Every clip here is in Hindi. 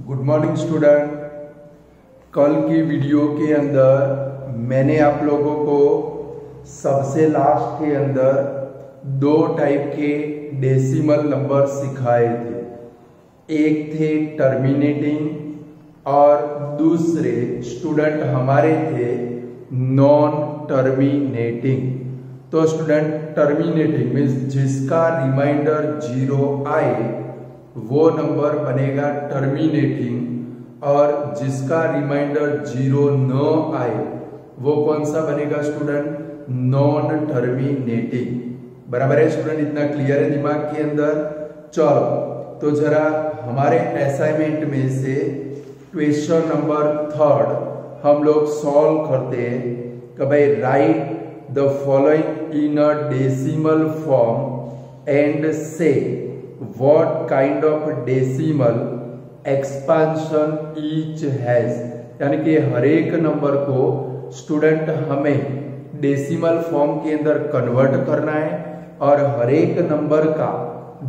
Good morning student. कल की वीडियो के अंदर मैंने आप लोगों को सबसे लास्ट के अंदर दो टाइप के डेसिमल नंबर सिखाए थे। एक थे टर्मिनेटिंग और दूसरे स्टूडेंट हमारे थे नॉन टर्मिनेटिंग। तो स्टूडेंट टर्मिनेटिंग मीन्स जिसका रिमाइंडर 0 आए वो नंबर बनेगा टर्मिनेटिंग, और जिसका रिमाइंडर 0 न आए वो कौन सा बनेगा स्टूडेंट? Non terminating. बराबर है स्टूडेंट? इतना क्लियर है दिमाग के अंदर? चलो तो जरा हमारे असाइनमेंट में से क्वेश्चन नंबर 3 हम लोग सॉल्व करते हैं कि भाई write the following in a decimal form and से what kind of decimal expansion each has। यानी कि हर एक नंबर को स्टूडेंट हमें डेसिमल फॉर्म के अंदर कन्वर्ट करना है, और हर एक नंबर का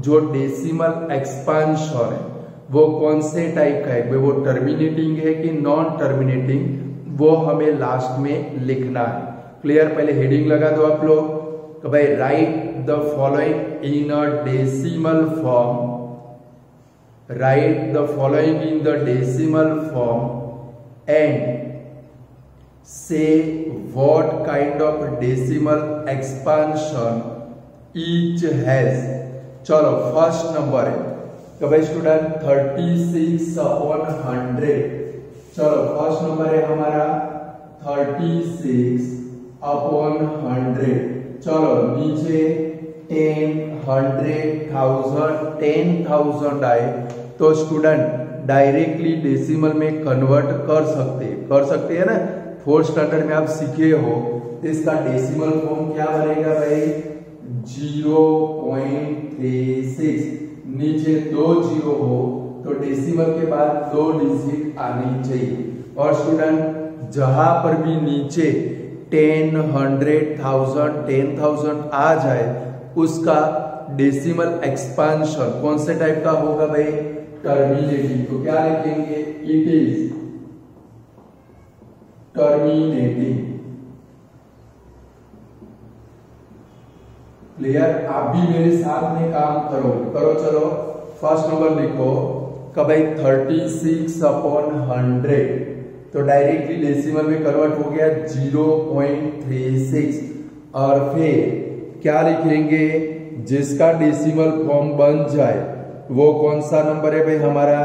जो डेसिमल एक्सपांशन है वो कौन से टाइप का है, वो टर्मिनेटिंग है कि नॉन टर्मिनेटिंग, वो हमें लास्ट में लिखना है। क्लियर? पहले हेडिंग लगा दो आप लोग कि भाई write the following in a decimal form, write the following in the decimal form and say what kind of decimal expansion each has. चलो फर्स्ट नंबर है कि भाई स्टूडेंट 36/100। चलो फर्स्ट नंबर है हमारा 36/100। चलो नीचे 10, 100, 10,000 आए तो स्टूडेंट डायरेक्टली डेसिमल में कन्वर्ट कर सकते हैं ना। 4th स्टैंडर्ड में आप सीखे हो। इसका डेसिमल फॉर्म क्या बनेगा भाई? 0.36। नीचे 2 0 हो तो डेसिमल के बाद 2 डिजिट आनी चाहिए। और स्टूडेंट जहां पर भी नीचे 10, 100, 10,000 आ जाए उसका डेसिमल एक्सपांशन कौन से टाइप का होगा भाई? टर्मिनेटिंग। तो क्या लिखेंगे? It is terminating. क्लियर? आप भी मेरे साथ में काम करो। चलो फर्स्ट नंबर लिखो कि भाई 36/100 तो डायरेक्टली डेसिमल में कन्वर्ट हो गया 0.36। और फिर क्या लिखेंगे? जिसका डेसिमल फॉर्म बन जाए वो कौन सा नंबर है भाई? हमारा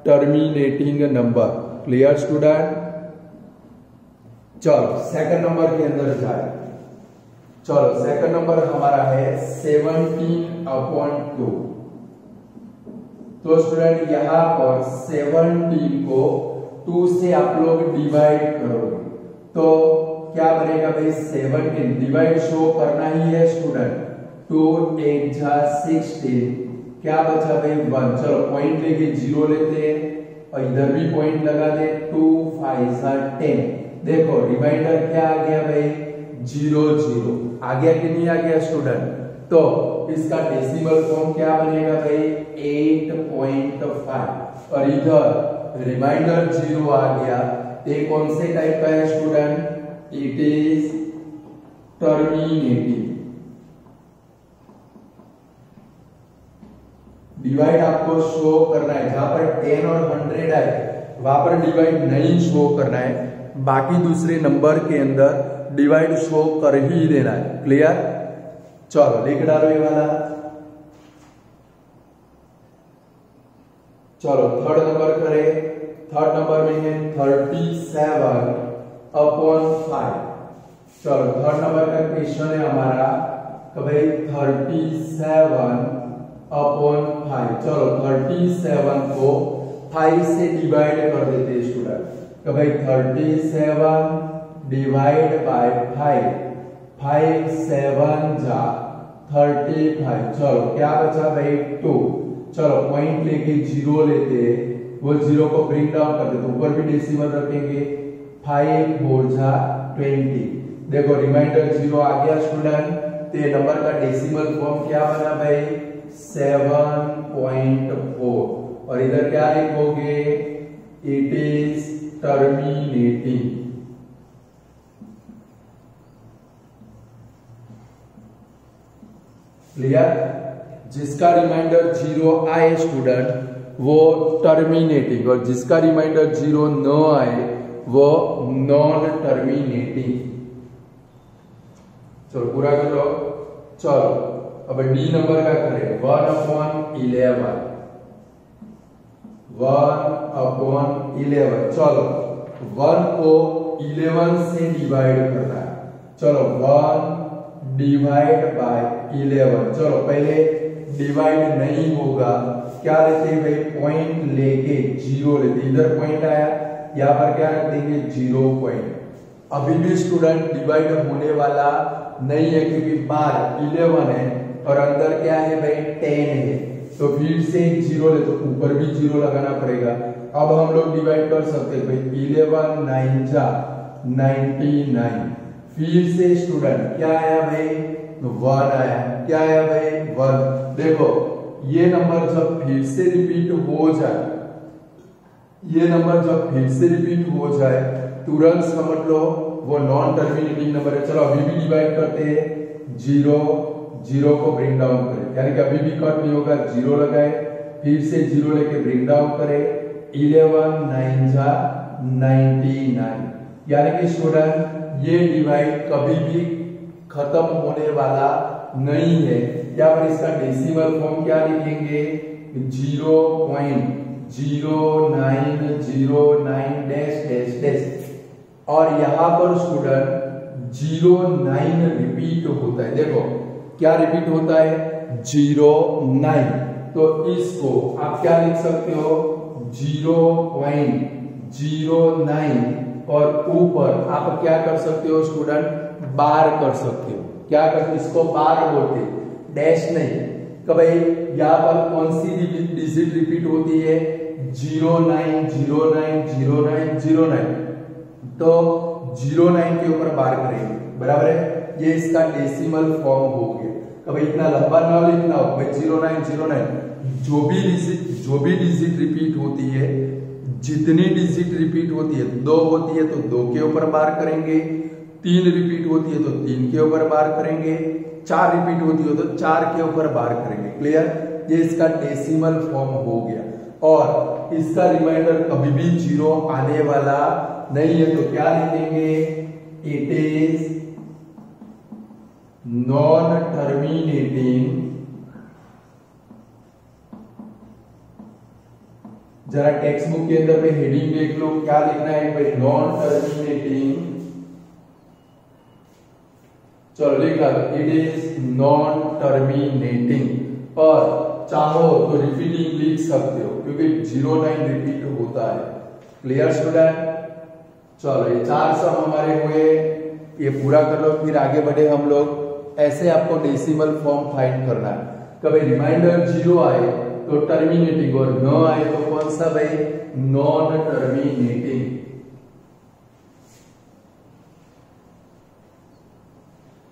टर्मिनेटिंग नंबर। Clear student? चलो सेकंड नंबर के अंदर जाए। चलो सेकंड नंबर हमारा है 17/2। तो स्टूडेंट यहां पर 17 को 2 से आप लोग डिवाइड करोगे तो क्या बनेगा भाई? 17 डिवाइड शो करना ही है स्टूडेंट। 2 8 जा 16, क्या बचा भाई? 1। चलो पॉइंट लेके 0 लेते हैं और इधर भी पॉइंट लगा दे। 2 5 जा 10। देखो रिमाइंडर क्या आ गया भाई? 0 0 आ गया कि नहीं आ गया स्टूडेंट? तो इसका डेसिमल फॉर्म क्या बनेगा भाई? 8.5। और इधर रिमाइंडर 0 आ गया। ये कौन से टाइप का है student? It is terminating. Divide आपको शो करना है। जहां पर 10 और 100 आए वहां पर डिवाइड नहीं शो करना है, बाकी दूसरे नंबर के अंदर डिवाइड शो कर ही देना है। क्लियर? चलो लिख डालो ये वाला। चलो थर्ड नंबर करें। थर्ड नंबर में है 37/5। चलो थर्ड नंबर का क्वेश्चन है हमारा कि भाई 37/5। चलो 37 को 5 से डिवाइड कर देते हैं स्टूडेंट कि भाई 37 डिवाइड बाय 5। 5 7 जा 35। चलो क्या बचा भाई? 2। चलो पॉइंट लेके 0 लेते हैं, वो 0 को ब्रिंग डाउन कर देते, ऊपर भी डेसिमल रखेंगे। 5 4 जा 20। देखो रिमाइंडर 0 आ गया स्टूडेंट। तो नंबर का डेसिमल फॉर्म क्या बना भाई? 7.4। और इधर क्या लिखोगे, इट इज टर्मिनेटिंग। क्लियर? जिसका रिमाइंडर 0 आए स्टूडेंट वो टर्मिनेटिंग, और जिसका रिमाइंडर 0 न आए वो नॉन टर्मिनेटिंग। चलो पूरा कर लो। चलो अब डी नंबर का करें, 1/11। 1/11। चलो 1 को 11 से डिवाइड करना है। चलो 1 डिवाइड बाय 11। चलो पहले डिवाइड नहीं होगा, क्या लेते हैं भाई, पॉइंट लेके 0 लेते। इधर पॉइंट आया, यहाँ पर क्या रख देंगे, 0 पॉइंट। अभी भी स्टूडेंट डिवाइड होने वाला नहीं है क्योंकि बाहर 11 है और अंदर क्या है भाई, 10 है। तो फिर से 0 ले, तो ऊपर भी 0 लगाना पड़ेगा। अब हम लोग डिवाइड कर सकते हैं भाई, 11 9 जा 99। फिर से स्टूडेंट क्या आया भाई, 1 आया। क्या आया भाई, 1। देखो ये नंबर जब फिर से रिपीट हो जाए, ये नंबर जब फिर से रिपीट हो जाए तुरंत समझ लो वो नॉन टर्मिनेटिंग नंबर है। चलो अभी भी डिवाइड करते हैं, 0 को ब्रिंग डाउन करें, यानी कि अभी भी कट नहीं होगा, 0 लगाए, फिर से 0 लेके ब्रिंग डाउन करें, 11 9 जा 99। यानी कि स्टूडेंट ये डिवाइड कभी भी खत्म होने वाला नहीं है। या पर इसका डेसिमल फॉर्म क्या लिखेंगे, 0.0909 डैश डैश डैश। और यहां पर स्टूडेंट 09 रिपीट होता है। देखो क्या रिपीट होता है, 09। तो इसको आप क्या लिख सकते हो, 0.09 और ऊपर आप क्या कर सकते हो स्टूडेंट, बार कर सकते हो। क्या करते, इसको बार बोलते, डैश नहीं। तो भाई यहाँ पर कौन सी डिजिट रिपीट होती है, 09090909। तो 09 के ऊपर बार करेंगे, बराबर है। ये इसका डेसिमल फॉर्म हो गया। तो भाई इतना लंबा ना लिखना हो भाई, 0909। जो भी डिजिट रिपीट होती है, जितनी डिजिट रिपीट होती है, 2 होती है तो 2 के ऊपर बार करेंगे, 3 रिपीट होती है तो 3 के ऊपर बार करेंगे, 4 रिपीट होती है तो 4 के ऊपर बार करेंगे। क्लियर? ये इसका डेसिमल फॉर्म हो गया। और इसका रिमाइंडर कभी भी 0 आने वाला नहीं है। तो क्या लिखेंगे, इट इज नॉन टर्मिनेटिंग। जरा टेक्स्ट बुक के अंदर में हेडिंग देख लो, क्या लिखना है भाई, नॉन टर्मिनेटिंग। चलो लिखा, इट इज नॉन टर्मिनेटिंग। और चाहो तो रिपीटिंग लिख सकते हो क्योंकि 09 रिपीट होता है। Clear student? चलो ये 4 सम हमारे हुए, ये पूरा कर लो, फिर आगे बढ़े हम लोग। ऐसे आपको डेसिमल फॉर्म फाइंड करना है। कभी रिमाइंडर 0 आए तो टर्मिनेटिंग, और न आए तो कौन सा भाई, नॉन टर्मिनेटिंग।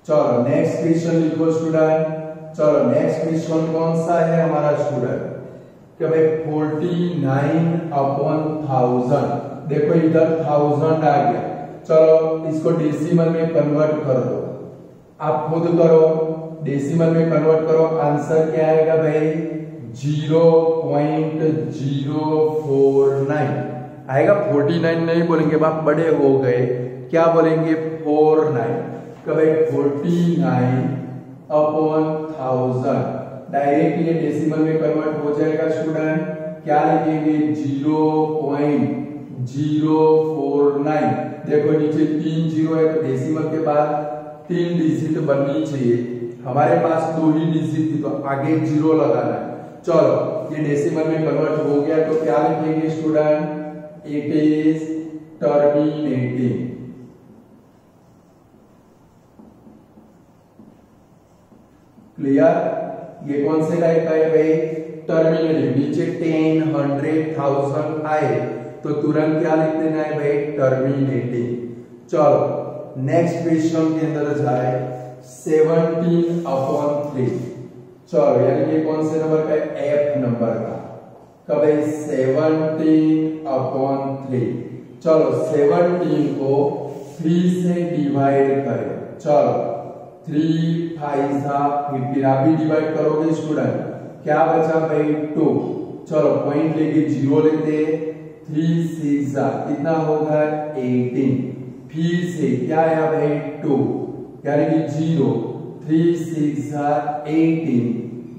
चलो नेक्स्ट क्वेश्चन लिखो स्टूडेंट। चलो नेक्स्ट क्वेश्चन कौन सा है हमारा स्टूडेंट, कि भाई 49/1000। देखो इधर 1000 आ गया। चलो इसको डेसिमल में कन्वर्ट कर दो, आप खुद करो, डेसिमल में कन्वर्ट करो। आंसर क्या आएगा भाई, 0.049 आएगा। 49 नहीं बोलेंगे, आप बड़े हो गए, क्या बोलेंगे, 49। कभी 49/1000 डायरेक्ट ये डेसिमल में कन्वर्ट हो जाएगा स्टूडेंट। क्या लिखेंगे, 0.049। देखो नीचे 3 0 है तो डेसिमल के बाद 3 डिजिट बननी चाहिए। हमारे पास 2 ही डिजिट थी तो आगे 0 लगाना है। चलो ये डेसिमल में कन्वर्ट हो गया तो क्या लिखेंगे student, it is terminating. Clear? ये कौन से टाइप का है भाई, टर्मिनेटिंग। नीचे 10 100 1000 आए तो तुरंत क्या लिख देना है भाई, टर्मिनेटिंग। चलो नेक्स्ट क्वेश्चन के अंदर जाए, 17/3। चलो यानी ये कौन से नंबर का है, एफ नंबर का। कभी 17/3। चलो 17 को 3 से डिवाइड करें। चलो 3 5 15, आप भी डिवाइड करोगे स्टूडेंट, क्या बचा भाई 2। चलो पॉइंट लेके 0 लेते, 3 6 कितना होगा 18। फिर से क्या आया भाई 2 यानी कि 0, 3 6 18।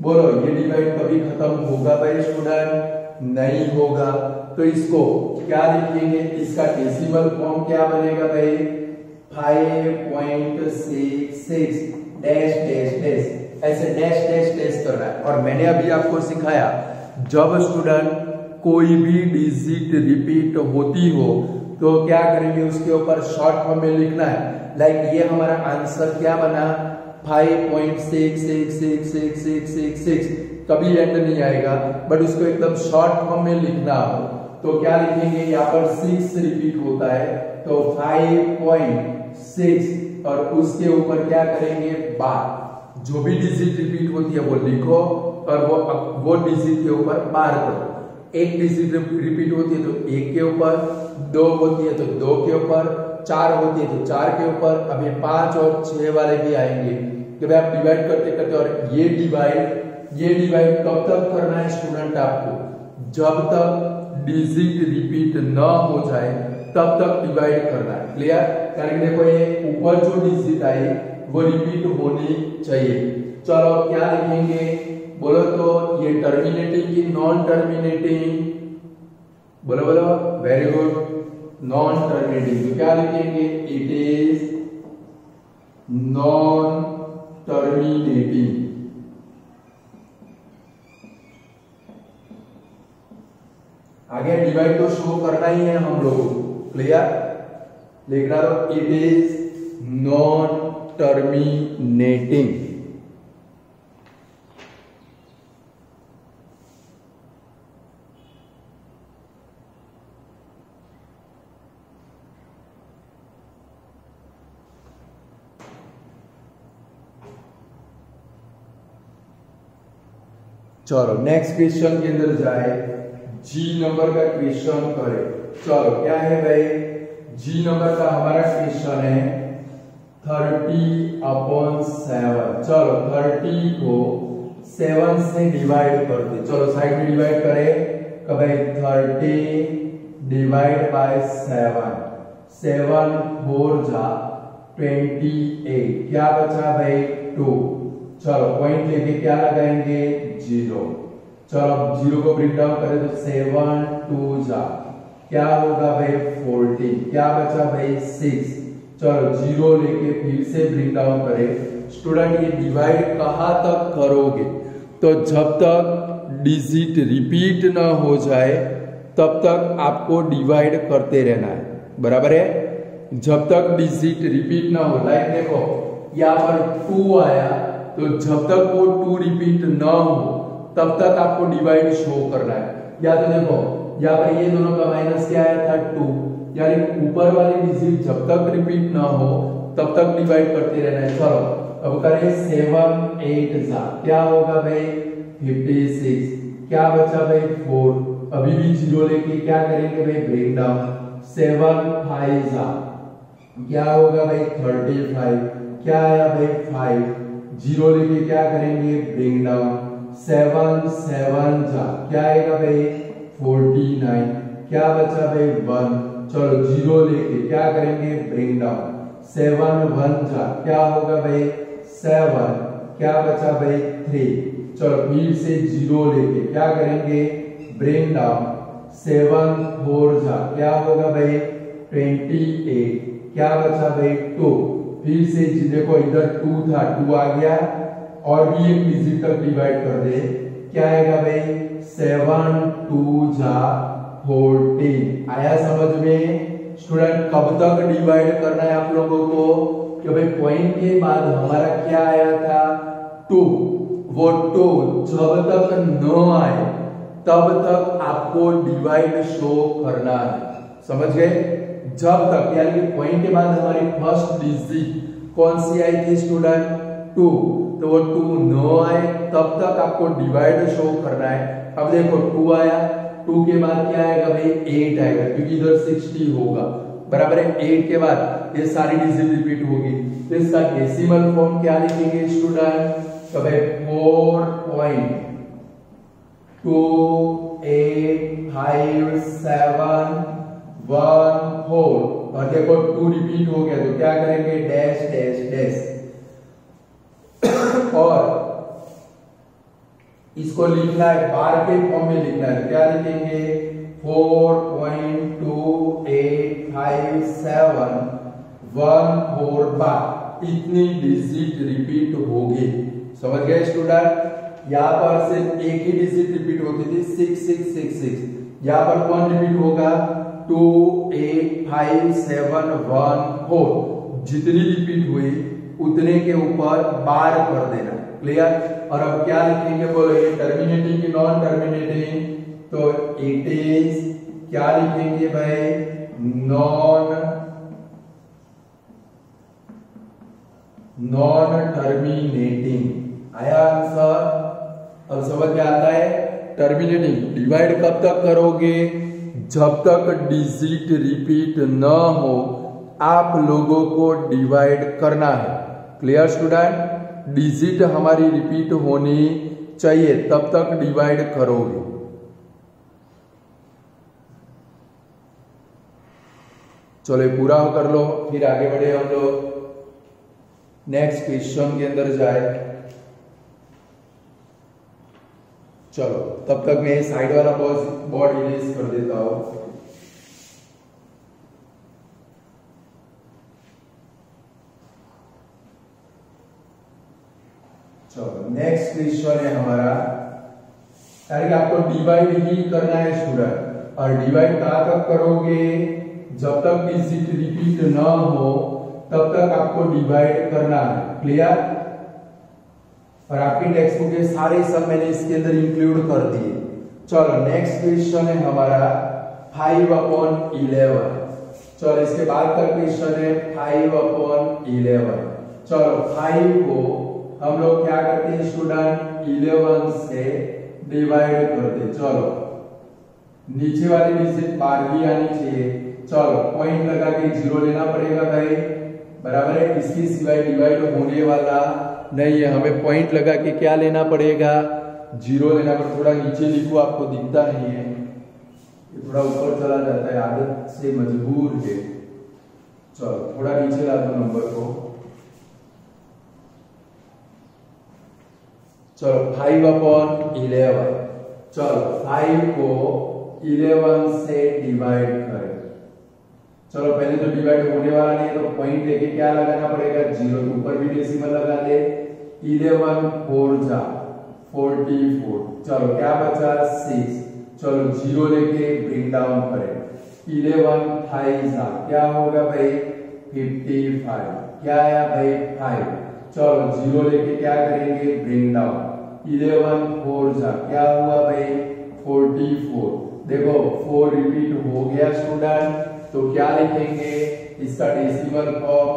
बोलो ये डिवाइड कभी खत्म होगा भाई स्टूडेंट? नहीं होगा। तो इसको क्या लिखेंगे, इसका डेसिमल फॉर्म क्या बनेगा भाई 5.66 डैश डैश डैश, ऐसे डैश डैश डैश करना है। और मैंने अभी आपको सिखाया जब स्टूडेंट कोई भी डिजिट रिपीट होती हो तो क्या करेंगे, उसके ऊपर शॉर्ट फॉर्म में लिखना है। लाइक ये हमारा आंसर क्या बना 5.666666, कभी एंड नहीं आएगा, बट उसको एकदम शॉर्ट फॉर्म में लिखना हो तो क्या लिखेंगे, यहाँ पर 6 रिपीट होता है तो 5.6 और उसके ऊपर क्या करेंगे बार। जो भी डिजिट रिपीट होती है वो लिखो और वो डिजिट के ऊपर बार करो। एक डिजिट रिपीट होती है तो 1 के ऊपर, 2 होती है तो 2 के ऊपर, 4 होती है तो 4 के ऊपर। अभी 5 और 6 वाले भी आएंगे कि भाई आप डिवाइड करते करते। और ये डिवाइड कब तक करना है स्टूडेंट आपको, जब तक डिजिट रिपीट न हो जाए तब तक डिवाइड करना है। क्लियर? यानी देखो ये ऊपर जो डिजिट आई वो रिपीट होनी चाहिए। चलो क्या लिखेंगे बोलो, तो ये टर्मिनेटिंग की नॉन टर्मिनेटिंग, बोलो बोलो, वेरी गुड, नॉन टर्मिनेटिंग। तो क्या लिखेंगे, इट इज नॉन टर्मिनेटिंग। आगे डिवाइड तो शो करना ही है हम लोगों को। क्लियर? लिखना तो इट इज नॉन टर्मिनेटिंग। चलो नेक्स्ट क्वेश्चन के अंदर जाए, जी नंबर का क्वेश्चन करें। चलो क्या है भाई, जी नंबर का हमारा क्वेश्चन है 30/7। चलो 30 को 7 से डिवाइड करते। चलो साइड में डिवाइड करें, भाई 30 डिवाइड बाय 7, 7 4 जा 28, क्या बचा भाई 2। चलो पॉइंट लेके क्या लगाएंगे 0। चलो 0 को ब्रेक डाउन करें तो 7 2 जा क्या होगा भाई 14, क्या बचा भाई 6। चलो 0 लेके फिर से ब्रेक डाउन करें। स्टूडेंट ये डिवाइड कहां तक करोगे, तो जब तक डिजिट रिपीट ना हो जाए तब तक आपको डिवाइड करते रहना है। बराबर है? जब तक डिजिट रिपीट ना हो, लाइक देखो यहाँ पर 2 आया तो जब तक वो 2 रिपीट ना हो तब तक आपको डिवाइड शो करना है। या तो देखो यहाँ पर ये दोनों का माइनस क्या आया था 2, यानी ऊपर वाली डिजिट जब तक रिपीट ना हो तब तक डिवाइड करते रहना है। चलो अब करें 7 8 जा क्या होगा भाई 56, क्या बचा भाई 4। अभी भी 0 लेके क्या करेंगे भाई ब्रेक डाउन, 7 5 जा क्या होगा भाई 35, क्या आया भाई 5। 0 लेके क्या करेंगे ब्रेक डाउन, 7 7 जा क्या आएगा भाई 49, क्या बचा भाई 1। चलो 0 लेके क्या करेंगे ब्रेक डाउन, 7 1 जा क्या होगा भाई 7, क्या बचा भाई 3। चलो फिर से 0 लेके क्या करेंगे ब्रेक डाउन, 7 4 जा क्या होगा भाई 28, क्या बचा भाई 2। फिर से देखो इधर 2 था 2 आ गया और भी एक डिजिट तक डिवाइड कर दे, क्या आएगा भाई 7 2 जा 14। आया समझ में स्टूडेंट? कब तक डिवाइड करना है आप लोगों को कि भाई पॉइंट के बाद हमारा क्या आया था 2, वो 2 जब तक न आए तब तक आपको डिवाइड शो करना है। समझ गए? जब तक यानी पॉइंट के बाद हमारी फर्स्ट डिजिट कौन सी आई थी स्टूडेंट 2, तो वो 2 नो आए तब तक आपको डिवाइड शो करना है। अब देखो 2 आया, 2 के बाद क्या आएगा भाई 8 आएगा, क्योंकि इधर 60 होगा, बराबर है। 8 के बाद ये सारी डिजिट रिपीट होगी, तो इसका डेसिमल फॉर्म क्या लिखेंगे स्टूडेंट? तो भाई 4.285714, और देखो 2 रिपीट हो गया तो क्या करेंगे डैश डैश डैश, और इसको लिखना है बार के फॉर्म में लिखना है, क्या लिखेंगे 4.285714 बार, इतनी डिजिट रिपीट होगी। समझ गए स्टूडेंट? यहाँ पर सिर्फ एक ही डिजिट रिपीट होती थी 6666, यहाँ पर कौन रिपीट होगा 2857114, जितनी रिपीट हुई उतने के ऊपर बार कर देना। क्लियर? और अब क्या लिखेंगे बोलो, ये टर्मिनेटिंग की नॉन टर्मिनेटिंग, तो इट इज क्या लिखेंगे भाई नॉन टर्मिनेटिंग। आया आंसर? अब समझ में आता है? टर्मिनेटिंग डिवाइड कब तक करोगे? जब तक डिजिट रिपीट न हो आप लोगों को डिवाइड करना है। Clear student? डिजिट हमारी रिपीट होनी चाहिए तब तक डिवाइड करोगे। चलो पूरा कर लो, फिर आगे बढ़े हम लोग नेक्स्ट क्वेश्चन के अंदर जाए। चलो तब तक मैं साइड वाला बोर्ड इरेज कर देता हूं। चलो नेक्स्ट क्वेश्चन है हमारा, यानी आपको डिवाइड ही करना है स्टूडेंट, और डिवाइड कहां तक करोगे? जब तक डिजिट रिपीट ना हो तब तक आपको डिवाइड करना है। क्लियर? और आपकी टेक्स्ट बुक के सारे सब मैंने इसके अंदर इंक्लूड कर दिए। चलो नेक्स्ट क्वेश्चन है हमारा 5/11। चलो इसके बाद का क्वेश्चन है 5/11। चलो 5 को हम लोग क्या करते हैं स्टूडेंट 11 से डिवाइड करते। चलो नीचे वाली डिजिट 12 आनी चाहिए। चलो पॉइंट लगा के 0 लेना पड़ेगा भाई, बराबर है। इसके सिवाय डिवाइड होने वाला नहीं है, हमें पॉइंट लगा के क्या लेना पड़ेगा 0 लेना पड़ेगा। थोड़ा नीचे लिखो, आपको दिखता नहीं है, ये थोड़ा ऊपर चला जाता है, आदत से मजबूर है। चलो थोड़ा नीचे ला दो नंबर को। चलो 5/11। चलो 5 को 11 से डिवाइड करें। चलो पहले तो डिवाइड होने वाला नहीं है, तो पॉइंट लेके क्या लगाना पड़ेगा 0, तो ऊपर भी डेसिमल लगा दे। 11 4 जा 44। चलो क्या बचा 6। चलो 0 लेके ब्रिंग डाउन करें। 11 5 जा क्या होगा भाई 55। क्या आया भाई 5। चलो 0 लेके क्या करेंगे ब्रिंग डाउन। 11 4 जा क्या हुआ भाई 44। देखो 4 रिपीट हो गया स्टूडेंट, तो क्या लिखेंगे इसका decimal form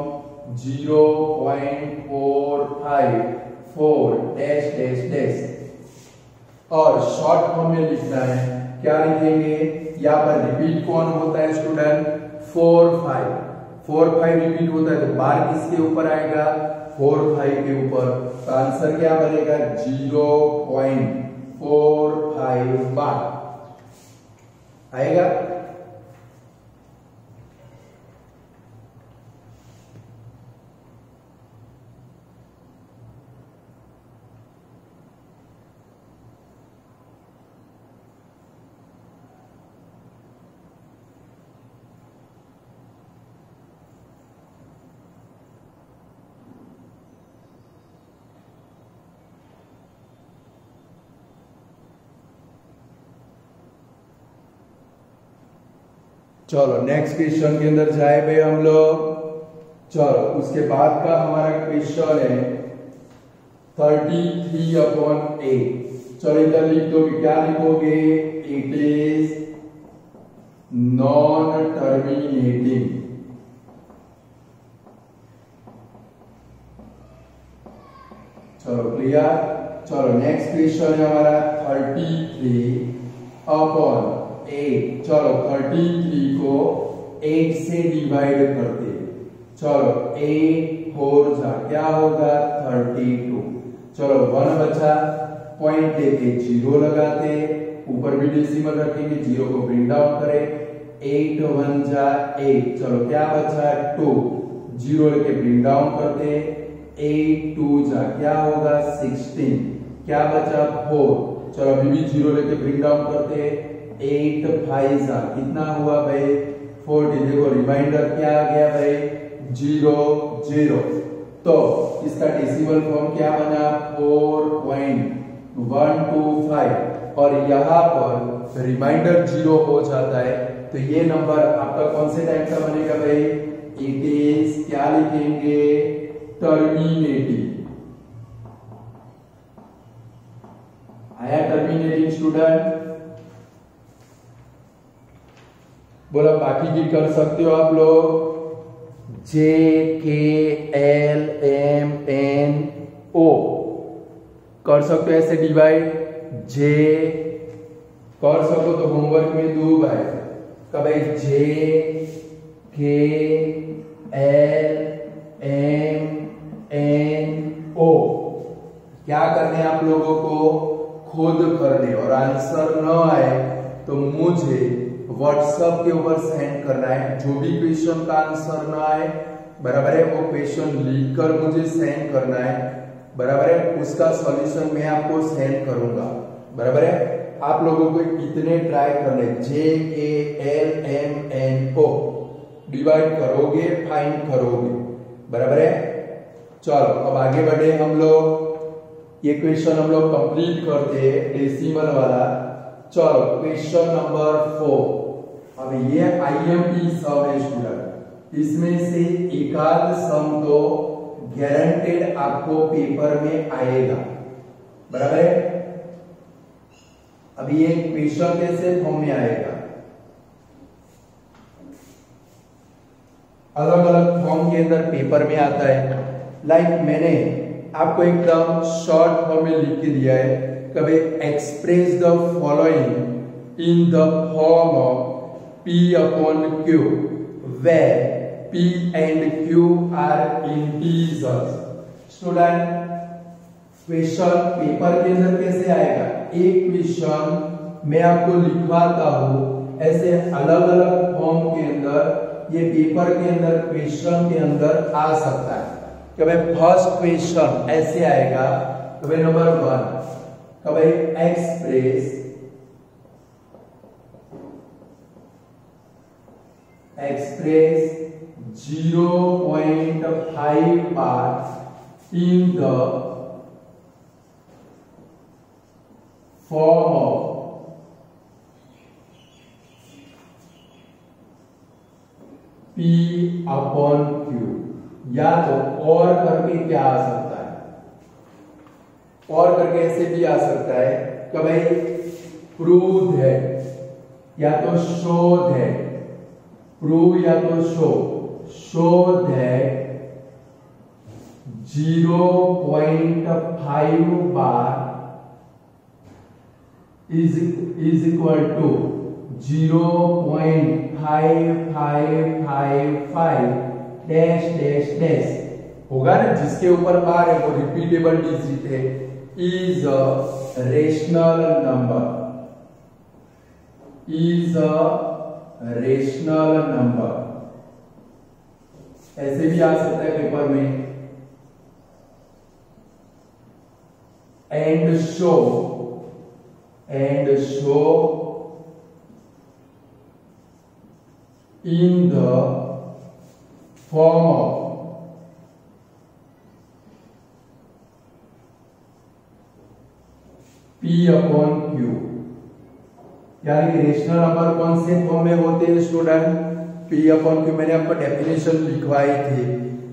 0.454 dash dash dash, और शॉर्ट फॉर्म में लिखना है। क्या लिखेंगे? यहाँ पर रिपीट कौन होता है स्टूडेंट 4 5 रिपीट होता है, तो बार किसके ऊपर आएगा 4 5 के ऊपर। तो आंसर क्या बनेगा 0.45 बार आएगा। चलो नेक्स्ट क्वेश्चन के अंदर जाए भाई हम लोग। चलो उसके बाद का हमारा क्वेश्चन है 33/8। चलो इधर लिख दो, क्या लिखोगे इट इज नॉन टर्मिनेटिंग। चलो क्लियर। चलो नेक्स्ट क्वेश्चन है हमारा 33/8। चलो 33 को 8 से डिवाइड करते। चलो 8 4 जा क्या होगा 32। चलो 1 बचा, पॉइंट लेके 0 लगाते, ऊपर भी डेसिमल रखेंगे, 0 को ब्रिंग डाउन करें। 8 1 जा 8। चलो क्या बचा 2, 0 लेके ब्रिंग डाउन करते। 8 2 जा क्या होगा 16। क्या बचा 4। चलो अभी भी 0 लेके ब्रिंग डाउन करते। 8 5 जा कितना हुआ भाई 40। देखो रिमाइंडर क्या आ गया भाई 0 0। तो इसका डेसिमल फॉर्म क्या बना 4.125 और यहाँ पर रिमाइंडर 0 हो जाता है। तो ये नंबर आपका कौन से टाइप का बनेगा भाई, इट इज क्या लिखेंगे टर्मिनेटिंग। आया टर्मिनेटिंग स्टूडेंट। बोला बाकी की कर सकते हो आप लोग, JKLMNO कर सकते हो ऐसे डिवाइड। जे कर सको तो होमवर्क में दो भाई कब JKLMNO क्या करने आप लोगों को खुद करने, और आंसर न आए तो मुझे व्हाट्सएप के ऊपर सेंड करना है। जो भी क्वेश्चन का आंसर ना आए बराबर है वो क्वेश्चन लिखकर मुझे सेंड करना है बराबर है, उसका सॉल्यूशन मैं आपको सेंड करूंगा बराबर है। आप लोगों को इतने ट्राई करने JKLMNO डिवाइड करोगे फाइंड करोगे बराबर है। चलो अब आगे बढ़े हम लोग, ये क्वेश्चन हम लोग कंप्लीट करते हैं डेसिमल वाला। चलो क्वेश्चन नंबर 4। अब ये IMP सम है स्टूडेंट, इसमें से एकाध सम तो गारंटेड आपको पेपर में आएगा बराबर है। अभी ये क्वेश्चन कैसे फॉर्म में आएगा, अलग अलग फॉर्म के अंदर पेपर में आता है। लाइक मैंने आपको एकदम शॉर्ट फॉर्म में लिख के दिया है, कभी express the following in the form of P/Q where P and Q are integers। Student question paper के अंदर कैसे आएगा, एक क्वेश्चन मैं आपको लिखवाता हूं ऐसे अलग अलग फॉर्म के अंदर ये पेपर के अंदर क्वेश्चन के अंदर आ सकता है। कभी फर्स्ट क्वेश्चन ऐसे आएगा, कभी नंबर 1 कभी express 0.5 parts in the form of P/Q। या तो और करके क्या आ सकता है, और करके ऐसे भी आ सकता है कि भाई प्रूव है या तो शो है, प्रूव या तो show that 0.5 bar is equal to 0.5555 dash dash dash होगा ना, जिसके ऊपर बार है वो रिपीटेबल डिजिट है, is a rational number, is a rational number. ऐसे भी आ सकता है पेपर में। And show in the form of P/Q। यानी कि रेशनल नंबर कौन से फॉर्म में होते हैं स्टूडेंट, P/Q। मैंने आपको डेफिनेशन लिखवाई थी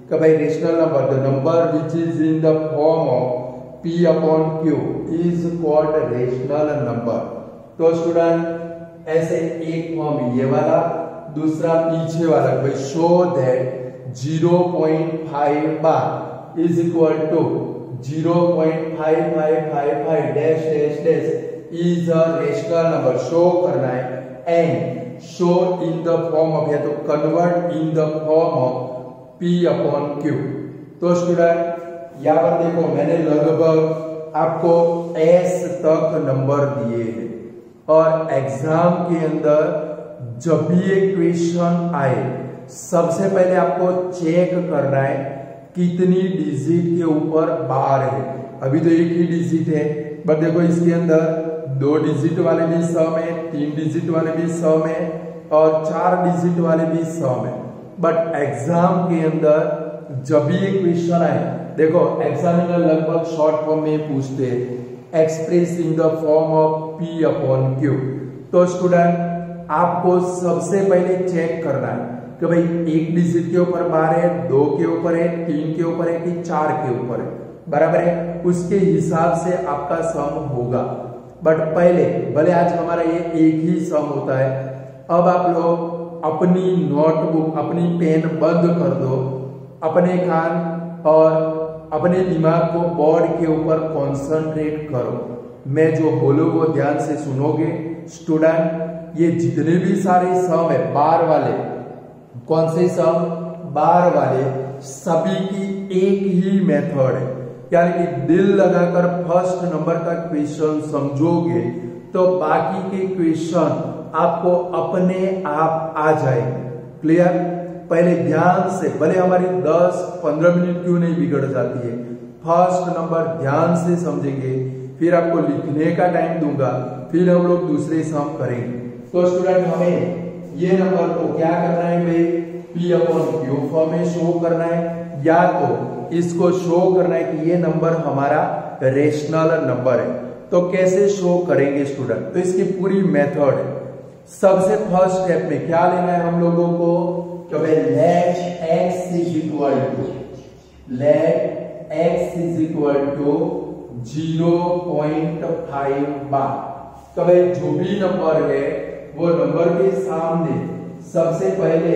कि भाई rational number the number which is in the form of P/Q is called rational number. तो स्टूडेंट ऐसे एक फॉर्म ये वाला, दूसरा पीछे वाला भाई show that 0.5 bar is equal to 0.5555 dash dash dash is a rational number show करना है and show in the form of या तो convert in the form of P upon Q। तो स्टूडेंट यहाँ पर देखो मैंने लगभग आपको S तक नंबर दिए हैं और एग्जाम के अंदर जब भी एक क्वेश्चन आए सबसे पहले आपको चेक करना है कितनी डिजिट के ऊपर बार है। अभी तो एक ही डिजिट है बट देखो इसके अंदर 2 डिजिट वाले भी सम है, 3 डिजिट वाले भी सम है और 4 डिजिट वाले भी सम है। बट एग्जाम के अंदर जब भी एक क्वेश्चन आए देखो एग्जामिनर लगभग शॉर्ट फॉर्म में पूछते हैं express in the form of P upon Q। तो स्टूडेंट आपको सबसे पहले चेक करना है कि भाई 1 डिजिट के ऊपर बार है, 2 के ऊपर है, 3 के ऊपर है कि 4 के ऊपर है, बराबर है। उसके हिसाब से आपका सम होगा। बट पहले भले आज हमारा ये एक ही सम होता है, अब आप लोग अपनी नोटबुक अपनी पेन बंद कर दो, अपने कान और अपने दिमाग को बोर्ड के ऊपर कॉन्सेंट्रेट करो। मैं जो बोलूँ वो ध्यान से सुनोगे स्टूडेंट। ये जितने भी सारे सम है बार वाले, कौन से सम बार वाले, सभी की एक ही मेथड है, यानी कि दिल लगाकर फर्स्ट नंबर का क्वेश्चन समझोगे तो बाकी के क्वेश्चन आपको अपने आप आ जाएंगे। क्लियर? पहले ध्यान से, भले हमारी 10-15 मिनट क्यों नहीं बिगड़ जाती है, फर्स्ट नंबर ध्यान से समझेंगे, फिर आपको लिखने का टाइम दूंगा, फिर हम लोग दूसरे सम करेंगे। तो स्टूडेंट हमें ये नंबर को क्या करना है भाई, P अपॉन Q फॉर्म में शो करना है, या तो इसको शो करना है कि ये नंबर हमारा रेशनल नंबर है। तो कैसे शो करेंगे स्टूडेंट, तो इसकी पूरी मेथड है। सबसे फर्स्ट स्टेप में क्या लेना है हम लोगों को, तो भाई let x is equal to 0.5 bar. तो भाई जो भी नंबर है वो नंबर के सामने सबसे पहले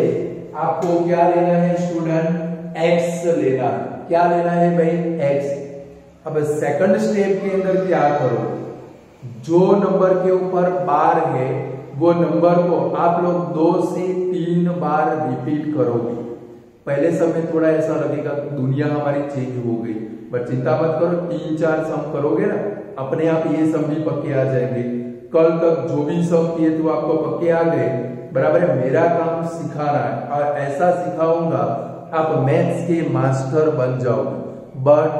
आपको क्या लेना है स्टूडेंट, x लेना है। क्या लेना है भाई, x। अब सेकंड स्टेप के अंदर क्या करो, जो नंबर के ऊपर बार है वो नंबर को आप लोग 2 से 3 बार रिपीट करोगे। पहले समय थोड़ा ऐसा लगेगा दुनिया हमारी चेंज हो गई, बट चिंता मत करो, 3-4 सम करोगे ना अपने आप ये सम भी पक्के आ जाएंगे। कल तक जो भी सम किए तो आपको पक्के आ गए, बराबर है। मेरा काम सिखाना है और ऐसा सिखाऊंगा आप मैथ्स के मास्टर बन जाओगे, बट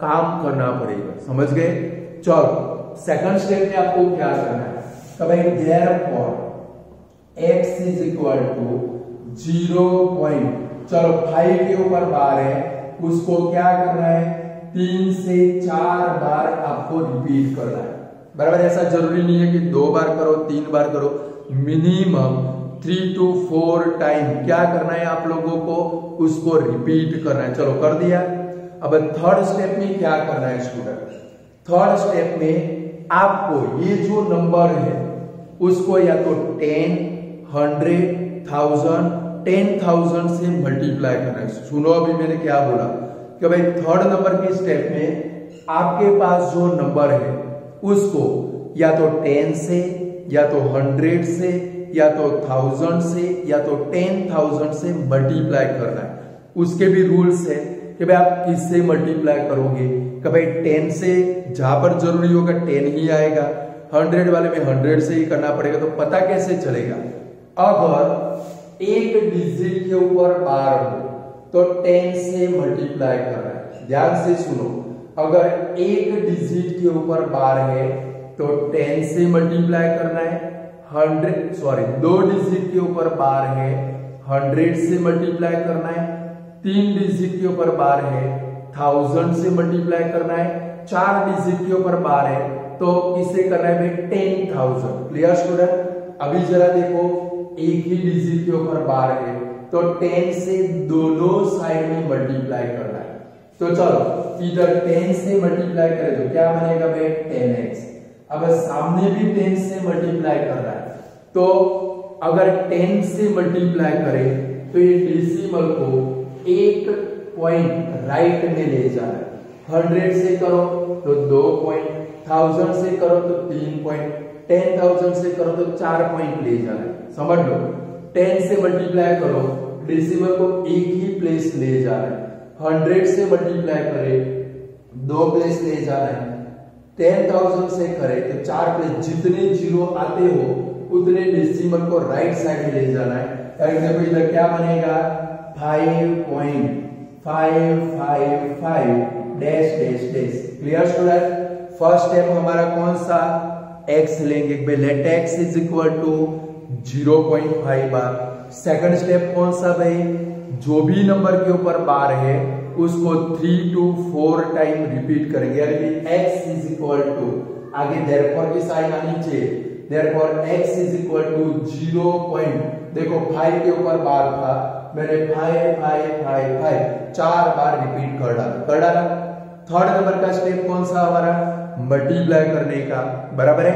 काम करना पड़ेगा, समझ गए। चलो सेकंड स्टेप में आपको क्या करना है, तो भाई therefore x is equal to 0.5 के ऊपर बार है, उसको क्या करना है 3 से 4 बार आपको रिपीट करना है, बराबर। ऐसा जरूरी नहीं है कि 2 बार करो 3 बार करो, मिनिमम 3 to 4 टाइम क्या करना है आप लोगों को, उसको रिपीट करना है। चलो कर दिया। अब थर्ड स्टेप में क्या करना है स्टूडेंट, थर्ड स्टेप में आपको ये जो नंबर है उसको या तो 10, 100, 1000, 10,000 से मल्टीप्लाई करना है। सुनो अभी मैंने क्या बोला कि भाई थर्ड नंबर के स्टेप में आपके पास जो नंबर है उसको या तो 10 से, या तो 100 से, या तो 1000 से, या तो 10,000 से मल्टीप्लाई करना है। उसके भी रूल्स है कि भाई आप किससे मल्टीप्लाई करोगे, कि भाई 10 से जहां पर जरूरी होगा 10 ही आएगा, 100 वाले में 100 से ही करना पड़ेगा। तो पता कैसे चलेगा, अगर एक डिजिट के ऊपर बार हो तो 10 से मल्टीप्लाई करना है। ध्यान से सुनो, अगर एक डिजिट के ऊपर बार है तो 10 से मल्टीप्लाई करना है, 2 डिजिट के ऊपर बार है 100 से मल्टीप्लाई करना है, 3 डिजिट के ऊपर बार है 1000 से मल्टीप्लाई करना है, 4 डिजिट के ऊपर बार है तो किसे करना है भाई 10,000। Clear student? अभी जरा देखो, एक ही डिजिट के ऊपर बार है तो 10 से दोनों साइड में मल्टीप्लाई करना है। तो चलो इधर 10 से मल्टीप्लाई करें तो क्या बनेगा भाई 10x। अब सामने भी 10 से मल्टीप्लाई कर रहा है तो अगर 10 से मल्टीप्लाई करें तो ये डेसिमल को एक पॉइंट राइट में ले जा रहा है। 100 से करो तो 2 पॉइंट, 1000 से करो तो 3 पॉइंट, 10,000 से करो तो 4 पॉइंट ले जाना है। समझ लो, 10 से मल्टीप्लाई करो, डेसिमल को एक ही प्लेस ले जाना है। 100 से मल्टीप्लाई करे 2 प्लेस ले जाना है। 10,000 से करे तो 4 प्लेस, जितने जीरो आते हो उतने डेसिमल को राइट साइड में ले जाना है। देखो इधर क्या बनेगा, 5.555 dash dash dash. Clear student? First step हमारा कौन सा, x लेंगे, let x is equal to 0.5 bar. Second step कौन सा भाई, जो भी नंबर के ऊपर बार है उसको 3 to 4 टाइम रिपीट करेंगे, यानी कि x इज इक्वल टू, आगे देयरफॉर की साइन आनी चाहिए, therefore x is equal to 0 point, देखो 5 के ऊपर बार था, मैंने 5 4 बार रिपीट कर डाला। थर्ड नंबर का स्टेप कौन सा हमारा, मल्टीप्लाई करने का, बराबर है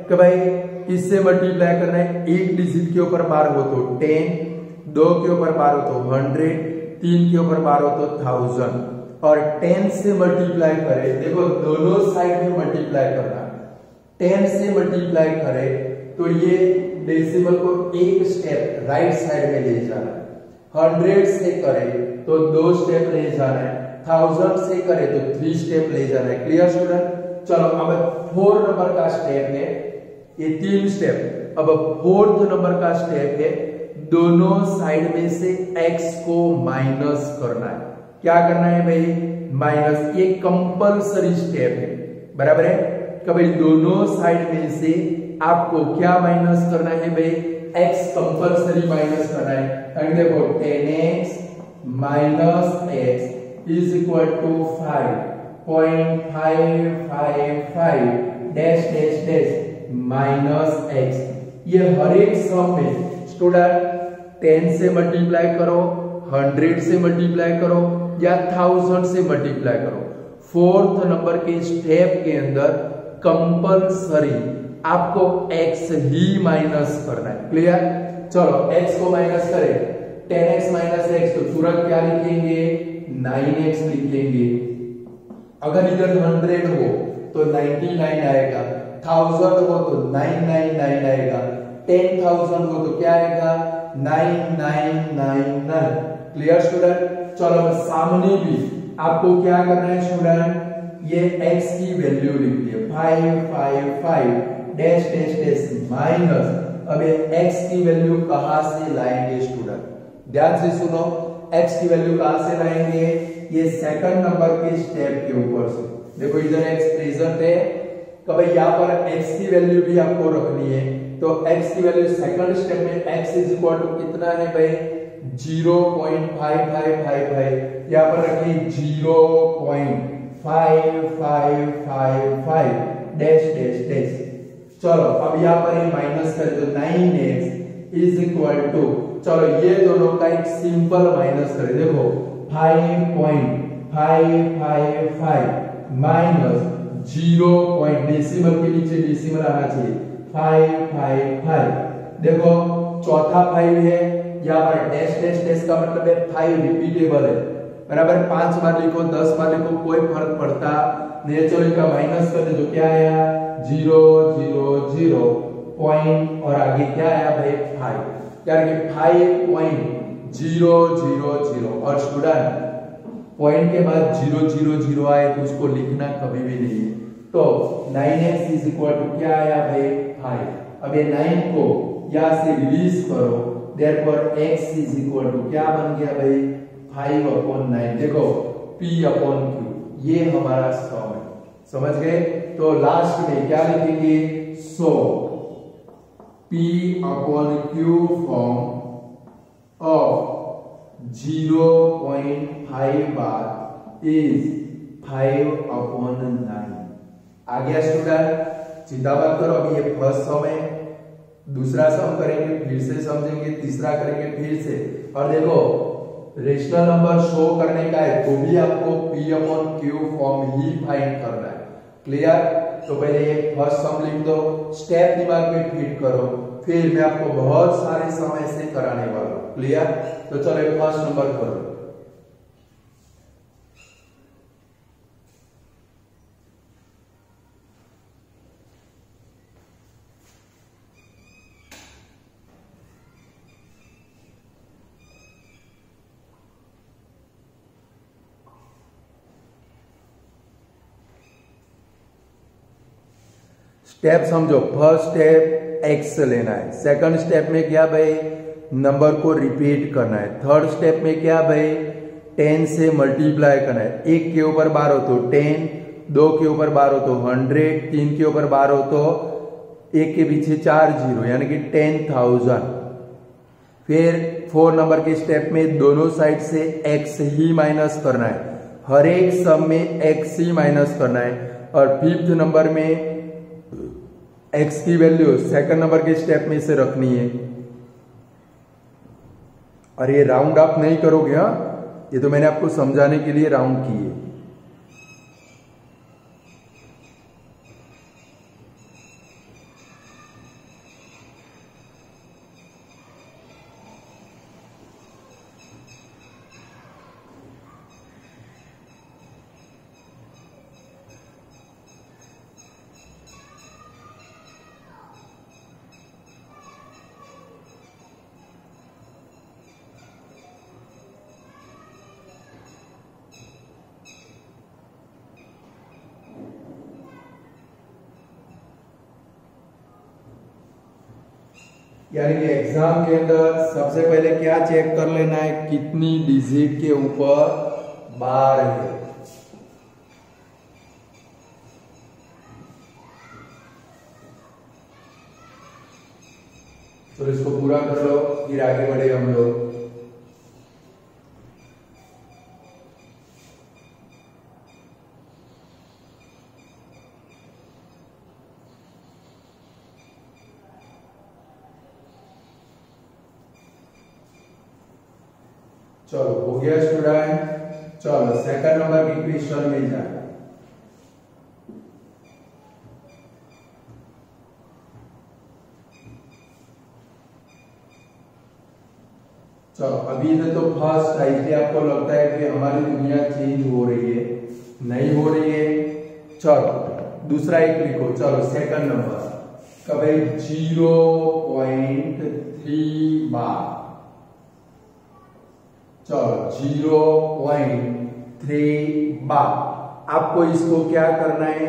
कि भाई किससे मल्टीप्लाई करना है, एक डिजिट के ऊपर बार हो तो 10, 2 के ऊपर बार हो तो 100, 3 के ऊपर बार हो तो 1000, और 10 से मल्टीप्लाई करे, देखो दोनों साइड में मल्टीप्लाई करना, 10 से मल्टीप्लाई करे तो ये डेसिमल को एक स्टेप राइट साइड में ले जाना है। 100 से करे तो 2 स्टेप ले जाना है, 1000 से करे तो 3 स्टेप ले जाना है। Clear student? चलो अब 4 नंबर का स्टेप है, ये 3 स्टेप। अब 4th नंबर का स्टेप है, दोनों साइड में से x को माइनस करना है। क्या करना है भाई, माइनस, ये कंपलसरी स्टेप है, बराबर है कि भाई दोनों साइड में से आपको क्या माइनस करना है भाई, x कंपलसरी माइनस करना है। देखो 10x minus x is equal to 5.555 dash dash dash minus x। ये हर एक सम में स्टूडेंट 10 से मल्टीप्लाई करो, 100 से मल्टीप्लाई करो या 1000 से मल्टीप्लाई करो, 4th नंबर के स्टेप के अंदर कंपलसरी आपको x ही माइनस करना है। क्लियर? चलो x को माइनस करें, 10x माइनस x तो तुरंत क्या लिखेंगे, 9x लिख लेंगे। अगर इधर 100 हो तो 99 आएगा, 1000 हो तो 999 आएगा, 10,000 हो तो क्या आएगा, 9999। Clear student? चलो सामने भी आपको क्या करना है स्टूडेंट, ये x की वैल्यू लिखिए 555 डैश डैश डैश माइनस, अब ये x की वैल्यू कहां से लाएंगे स्टूडेंट, ध्यान से सुनो, x की वैल्यू कहां से लाएंगे, ये सेकंड नंबर के स्टेप के ऊपर से। देखो इधर x प्रेजेंट है, तो भाई यहाँ पर x की वैल्यू भी आपको रखनी है, तो x की वैल्यू सेकंड स्टेप में x इज इक्वल टू कितना है भाई, 0.5555, यहाँ पर रखिए 0.5555 डैश डैश डैश। चलो अब यहाँ पर ये माइनस करें तो 9x इज इक्वल टू, चलो ये दोनों का एक सिंपल माइनस करें, देखो 5.555 माइनस 0 पॉइंट, डेसिमल के नीचे डेसिमल आना चाहिए, 555। देखो चौथा 5 है, यहाँ पर डैश डैश डैश का मतलब है 5 रिपीटेबल है, बराबर 5 बार लिखो 10 बार लिखो कोई फर्क पड़ता नहीं। चलो इनका माइनस कर दे तो क्या आया, 0 0 0 पॉइंट और आगे क्या आया भाई 5, यानी 5.000। और स्टूडेंट पॉइंट के बाद 0 0 0 आए तो उसको लिखना कभी भी नहीं है, तो 9x इज इक्वल टू क्या आया भाई 5। अब ये 9 को यहां से रिलीज करो, therefore x is equal to क्या बन गया भाई 5/9। देखो p/q ये हमारा सम है, समझ गए? तो लास्ट में क्या लिखेंगे, सो p/q form of 0.5 bar is 5/9। आ गया स्टूडेंट? चिंता मत करो, अभी ये फर्स्ट सम है, दूसरा सम करेंगे फिर से समझेंगे, तीसरा करेंगे फिर से। और देखो रेशनल नंबर शो करने का है तो भी आपको p/q फॉर्म ही फाइंड करना है। क्लियर? तो पहले ये फर्स्ट सम लिख दो, स्टेप दिमाग में फिट करो, फिर मैं आपको बहुत सारे समय से कराने वाला हूं। क्लियर? तो चलो फर्स्ट नंबर करो, स्टेप समझो, फर्स्ट स्टेप x लेना है, सेकंड स्टेप में क्या भाई नंबर को रिपीट करना है, थर्ड स्टेप में क्या भाई 10 से मल्टीप्लाई करना है। 1 के ऊपर 12 तो 10, 2 के ऊपर 12 तो 100, 3 के ऊपर 12 तो 1 के पीछे 4 जीरो यानी कि 10,000। फिर 4 नंबर के स्टेप में दोनों साइड से x ही माइनस करना है, हर एक सम में x ही माइनस करना है। और फिफ्थ नंबर में x की वैल्यू सेकंड नंबर के स्टेप में से रखनी है। और ये राउंड आप नहीं करोगे, हाँ ये तो मैंने आपको समझाने के लिए राउंड किए। यानी कि एग्जाम के अंदर सबसे पहले क्या चेक कर लेना है, कितनी डिजिट के ऊपर बार है। तो इसको पूरा कर लो, फिर आगे बढ़े हम लोग। चलो हो गया स्टूडेंट। चलो सेकंड नंबर की क्वेश्चन मिल जाए। चलो अभी से तो फर्स्ट है, इसलिए आपको लगता है कि हमारी दुनिया चेंज हो रही है, नहीं हो रही है। चलो दूसरा एक लिखो। चलो सेकंड नंबर का भाई 0.3 बार। चलो 0.3 बार। आपको इसको क्या करना है,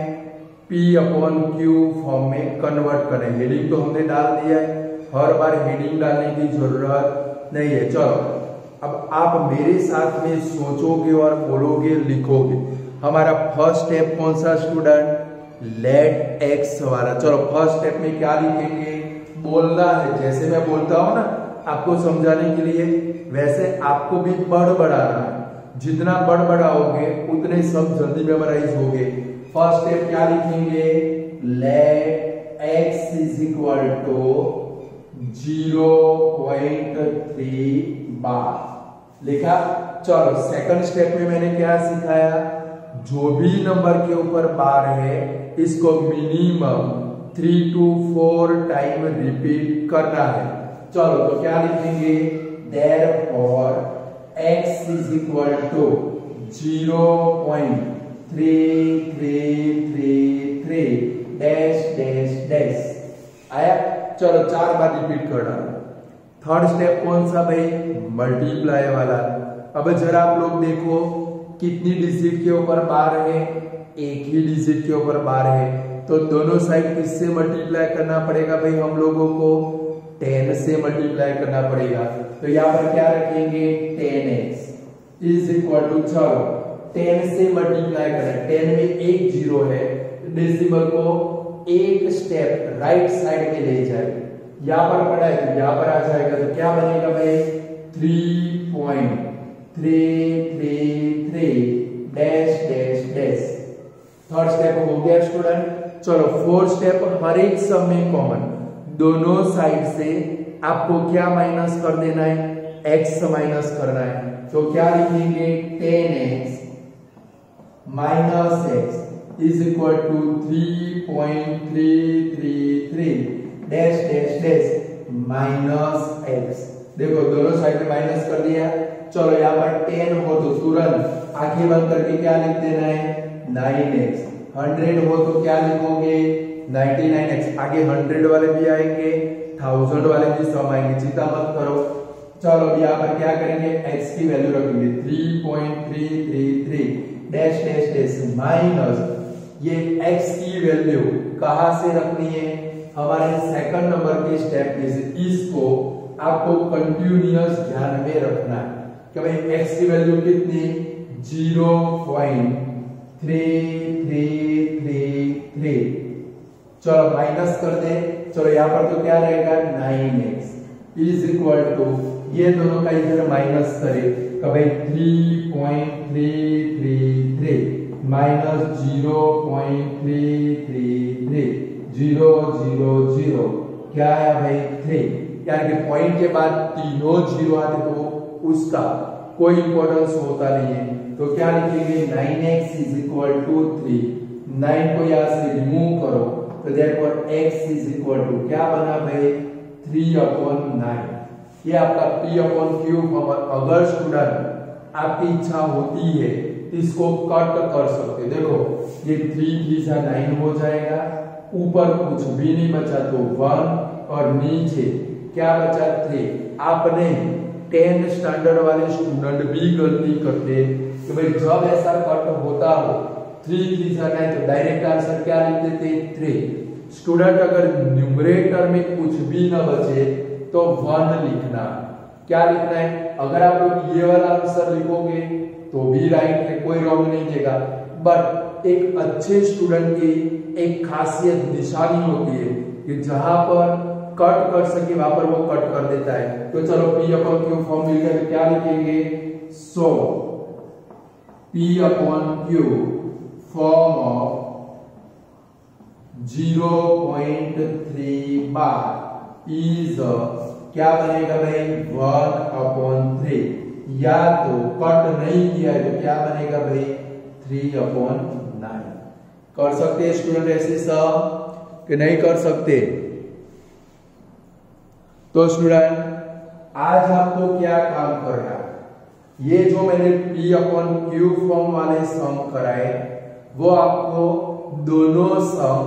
P/Q फॉर्म में कन्वर्ट करना है। हेडिंग तो हमने डाल दिया है, हर बार हेडिंग डालने की जरूरत नहीं है। चलो अब आप मेरे साथ में सोचोगे और बोलोगे, लिखोगे। हमारा फर्स्ट स्टेप कौन सा स्टूडेंट, लेट x वाला। चलो फर्स्ट स्टेप में क्या लिखेंगे, बोलना है जैसे मैं बोलता हूं ना आपको समझाने के लिए, वैसे आपको भी बड़बड़ाना है। जितना बड़बड़ाओगे उतने सब जल्दी मेमोराइज होगे। फर्स्ट स्टेप क्या लिखेंगे, let x is equal to 0.3 bar लिखा। चलो सेकंड स्टेप में मैंने क्या सिखाया, जो भी नंबर के ऊपर बार है इसको मिनिमम 3 to 4 टाइम रिपीट करना है। चलो तो क्या लिखेंगे, therefore x is equal to 0.3333 dash dash dash आया। चलो 4 बार रिपीट करना। थर्ड स्टेप कौन सा भाई, मल्टीप्लाई वाला। अब जरा आप लोग देखो कितनी डिजिट के ऊपर बार है, एक ही डिजिट के ऊपर बार है, तो दोनों साइड किससे मल्टीप्लाई करना पड़ेगा भाई, हम लोगों को 10 से मल्टीप्लाई करना पड़ेगा। तो यहाँ पर क्या रखेंगे, 10x इज इक्वल टू, चलो 10 से मल्टीप्लाई करना है, 10 में एक जीरो है, डेसिमल को एक स्टेप राइट साइड में ले जाए। यहाँ पर पड़ा है तो यहाँ पर आ जाएगा, तो क्या बनेगा भाई 3.333 dash dash dash. Third step हो गया स्टूडेंट। चलो फोर्थ स्टेप, हर एक सम में कॉमन, दोनों साइड से आपको क्या माइनस कर देना है, x माइनस करना है। तो क्या लिखेंगे, 10x minus x is equal to 3.333 dash dash dash minus x। देखो दोनों साइड में माइनस कर दिया। चलो यहाँ पर 10 हो तो तुरंत आंखें बंद करके क्या लिख देना है, 9x। 100 हो तो क्या लिखोगे, 99x। आगे 100 वाले भी आएंगे, 1000 वाले भी सब आएंगे, चिंता मत करो। चलो अब यहाँ पर क्या करेंगे, x की वैल्यू रखेंगे 3.333 डैश डैश डैश माइनस ये x की वैल्यू कहां से रखनी है, हमारे सेकंड नंबर के स्टेप में से। इसको आपको कंटिन्यूअस ध्यान में रखना है कि भाई x की वैल्यू कितनी, 0.3333। चलो माइनस कर दे, चलो यहाँ पर तो क्या रहेगा 9x इज इक्वल टू, ये दोनों का इधर माइनस करे तो भाई 3.333 माइनस 0.333 0 0 0 क्या है भाई 3, यानी कि पॉइंट के बाद तीनों जीरो आते तो उसका कोई इंपॉर्टेंस होता नहीं है। तो क्या लिखेंगे 9x इज इक्वल टू 3, 9 को यहां से रिमूव करो तो therefore x is equal to क्या बना भाई 3/9। ये आपका p/q फॉर्मूला। अगर स्टूडेंट आपकी इच्छा होती है इसको कट कर सकते, देखो ये 3 9 हो जाएगा, ऊपर कुछ भी नहीं बचा तो 1 और नीचे क्या बचा 3। आपने 10 स्टैंडर्ड वाले स्टूडेंट भी गलती करते कि भाई जब ऐसा कट होता हो 3 9 तो डायरेक्ट आंसर क्या लिख देते 3। स्टूडेंट अगर न्यूमरेटर में कुछ भी ना बचे तो 1 लिखना। क्या लिखना है, अगर आप लोग ये वाला आंसर लिखोगे तो भी राइट है, कोई रॉन्ग नहीं देगा, बट एक अच्छे स्टूडेंट की एक खासियत निशानी होती है कि जहां पर कट कर सके वहां पर वो कट कर देता है। तो चलो p/q फॉर्म मिल गया, क्या लिखेंगे, सो p/q form of 0.3 bar is क्या बनेगा भाई 1/3, या तो कट नहीं किया है तो क्या बनेगा भाई 3/9। कर सकते हैं स्टूडेंट ऐसे सब कि नहीं कर सकते? तो स्टूडेंट आज आपको क्या काम करना है, ये जो मैंने p/q फॉर्म वाले सम कराए वो आपको दोनों सम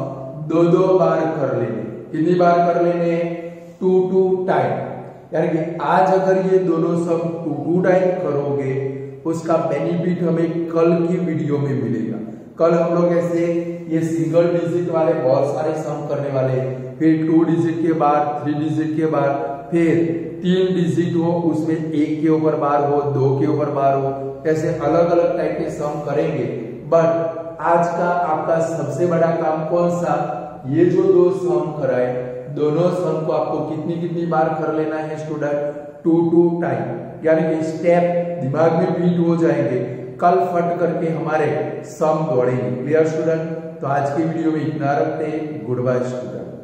दो बार कर लेने। कितनी बार कर लेने, 2 टाइम। यानी कि आज अगर ये दोनों सम 2 टाइम करोगे उसका बेनिफिट हमें कल की वीडियो में मिलेगा। कल हम लोग ऐसे ये सिंगल डिजिट वाले बहुत सारे सम करने वाले हैं, फिर 2 डिजिट के बाद 3 डिजिट के बाद फिर 3 डिजिट हो उसमें 1 के ऊपर बार हो 2 के ऊपर बार हो, ऐसे अलग अलग टाइप के सम करेंगे। बट आज का आपका सबसे बड़ा काम कौन सा, ये जो 2 सम कराए दोनों सम को आपको कितनी बार कर लेना है स्टूडेंट, 2 टाइम। यानी कि स्टेप दिमाग में फिट हो जाएंगे, कल फट करके हमारे सम दौड़ेंगे। Clear student? तो आज की वीडियो में इतना रखते हैं। Good bye student.